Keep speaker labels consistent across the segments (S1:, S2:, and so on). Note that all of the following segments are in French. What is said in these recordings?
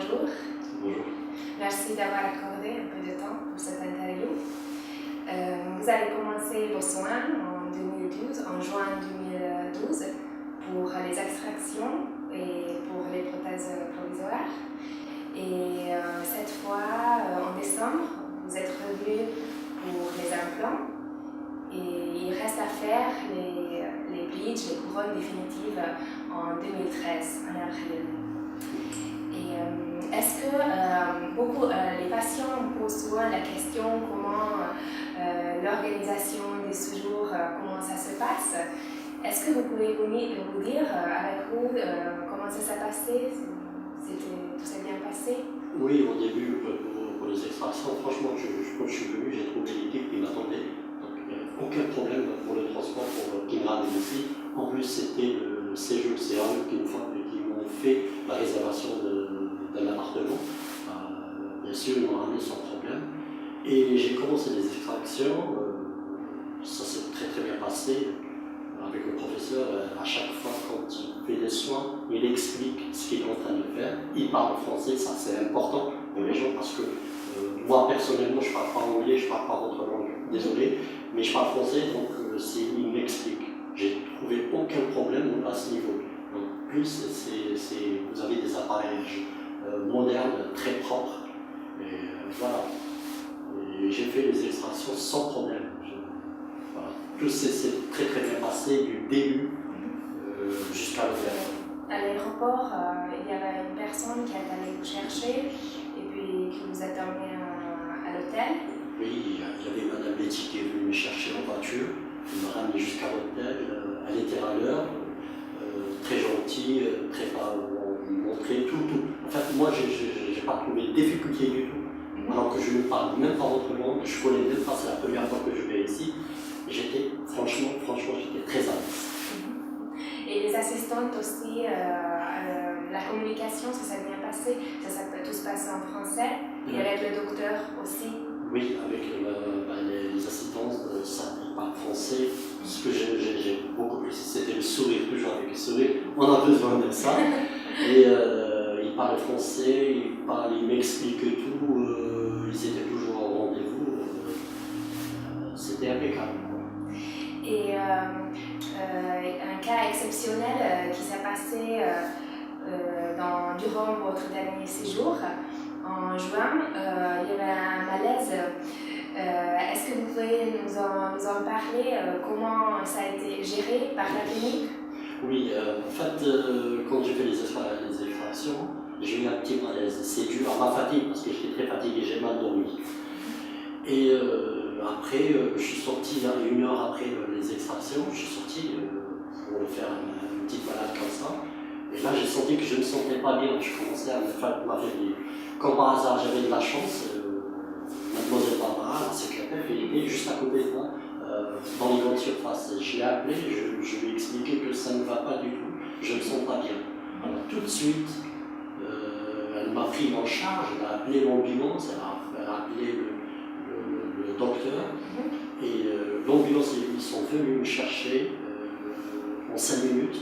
S1: bonjour.
S2: Bonjour.
S1: Merci d'avoir accordé un peu de temps pour cette interview. Vous avez commencé vos soins en juin 2012, pour les extractions et pour les prothèses provisoires. Et cette fois, en décembre, vous êtes revenu pour les implants. Et il reste à faire les bridges, les couronnes définitives en 2013, en avril. Et est-ce que les patients me posent souvent la question comment l'organisation des séjours, comment ça se passe? Est-ce que vous pouvez vous dire avec vous comment ça s'est passé? Tout s'est bien passé?
S2: Oui, au début, pour les extractions, franchement, quand je suis venu, j'ai trouvé l'équipe qui m'attendait. Donc, aucun problème pour le transport pour Kingrad et ici. En plus, c'était le séjour, c'est eux qui m'ont fait la réservation d'un appartement. Bien sûr, ils m'ont ramené sans problème. Et j'ai commencé les extractions. Ça s'est très très bien passé. Avec le professeur, à chaque fois quand il fait des soins, il explique ce qu'il est en train de faire. Il parle français, ça c'est important pour les gens parce que moi personnellement je ne parle pas anglais, je ne parle pas votre langue, désolé, mais je parle français donc il m'explique. J'ai trouvé aucun problème à ce niveau. Donc plus vous avez des appareillages modernes, très propres, et voilà. Et j'ai fait les extractions sans problème. Voilà. Tout s'est très très bien passé du début jusqu'à l'hôtel.
S1: À l'aéroport, il y avait une personne qui est allée vous chercher et puis qui vous a emmené à l'hôtel.
S2: Oui, il y avait Madame Betty qui est venue me chercher en voiture. Elle m'a ramené jusqu'à l'hôtel. Elle était à l'heure, très gentille, très montrer tout. En fait, moi, je n'ai pas trouvé de difficulté du tout. Alors que je ne parle même pas votre langue, je connais même pas, c'est la première fois que je vais ici. J'étais, franchement, j'étais très à l'aise.
S1: Et les assistantes aussi, la communication, ça s'est bien passé, tout se passe en français, et avec le docteur aussi.
S2: Oui, avec les assistantes, ça parle français. Ce que j'ai beaucoup plus, c'était le sourire, toujours avec le sourire. On a besoin de ça. Et il parle français, il m'explique tout, ils étaient toujours au rendez-vous. C'était impeccable.
S1: Et un cas exceptionnel qui s'est passé durant votre dernier séjour, en juin, il y avait un malaise. Est-ce que vous pouvez nous en parler, comment ça a été géré par la clinique?
S2: Oui, en fait, quand j'ai fait les extractions, j'ai eu un petit malaise. C'est dû à ma fatigue, parce que j'étais très fatigué, j'ai mal dormi. Et après, je suis sorti vers 1 heure après les extractions, je suis sorti pour faire une petite balade comme ça. Et là, j'ai senti que je ne me sentais pas bien. Je commençais à me faire m'affaiblir. Comme par hasard, j'avais de la chance. Mademoiselle Barbara, la secrétaire, elle était juste à côté de moi, dans les grandes surfaces. Je l'ai appelée, je lui ai expliqué que ça ne va pas du tout, je ne me sens pas bien. Alors tout de suite, elle m'a pris en charge, elle a appelé l'ambulance, elle a appelé le docteur, et l'ambulance et lui sont venus me chercher en 5 minutes.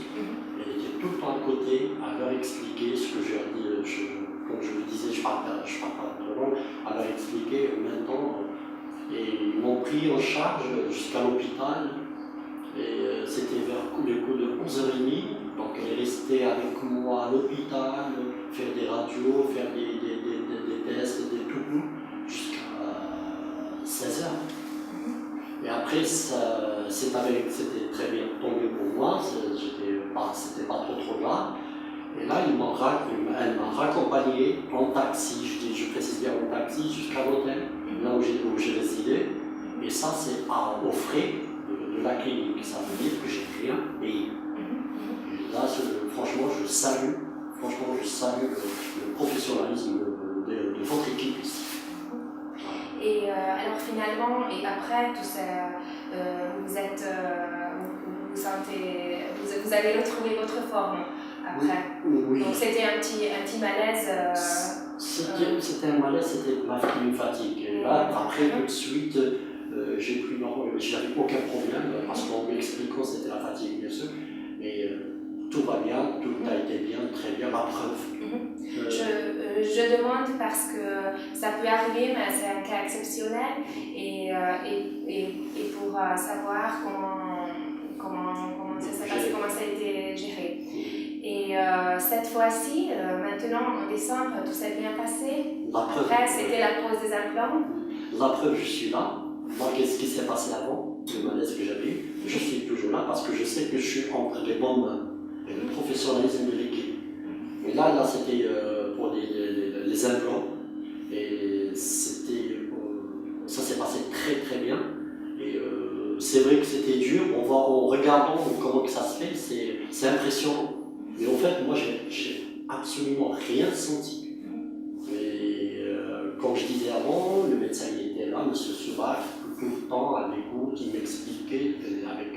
S2: Elle était tout le temps à côté, à leur expliquer ce que je leur dis. Comme je le disais, je parle pas de langue, à leur expliquer en même temps. Et ils m'ont pris en charge jusqu'à l'hôpital. Et c'était vers les coups de 11h30. Donc elle est restée avec moi à l'hôpital, faire des radios, faire des tests, des tout, jusqu'à 16h. Et après, c'était très bien tombé pour moi, c'était pas trop grave. Et là, elle m'a raccompagné en taxi, je précise bien en taxi, jusqu'à l'hôtel, là où j'ai résidé. Et ça, c'est aux frais de la clinique. Ça veut dire que j'ai rien payé. Et là, franchement, je salue le professionnalisme de votre équipe ici.
S1: Et alors finalement, et après tout ça, vous avez retrouvé votre forme après.
S2: Oui.
S1: Donc c'était un petit malaise.
S2: C'était un malaise, c'était une fatigue. Et là, après, tout de suite, j'avais aucun problème, parce qu'en m'expliquant, c'était la fatigue, bien sûr. Mais tout va bien, tout a été bien, très bien, ma preuve.
S1: Je parce que ça peut arriver, mais c'est un cas exceptionnel. Et pour savoir comment ça s'est passé, comment ça a été géré. Et cette fois-ci, maintenant en décembre, tout s'est bien passé. Après, c'était la pose des implants.
S2: La preuve, je suis là. Malgré ce qui s'est passé avant, le malaise que j'avais eu, je suis toujours là parce que je sais que je suis entre les bonnes mains et le professionnalisme de l'équipe. Mais là c'était pour les implants et ça s'est passé très très bien. Et c'est vrai que c'était dur. En regardant comment que ça se fait, c'est impressionnant. Mais en fait, moi, j'ai absolument rien senti. Comme je disais avant, le médecin il était là, M. Soubac, tout le temps à l'écoute, il m'expliquait avec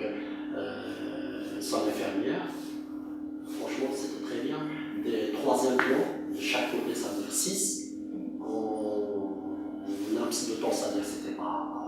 S2: son infirmière. Franchement, c'était très bien. Des 3 implants, de chaque côté, ça veut dire 6. En laps de temps, ça veut dire que c'était pas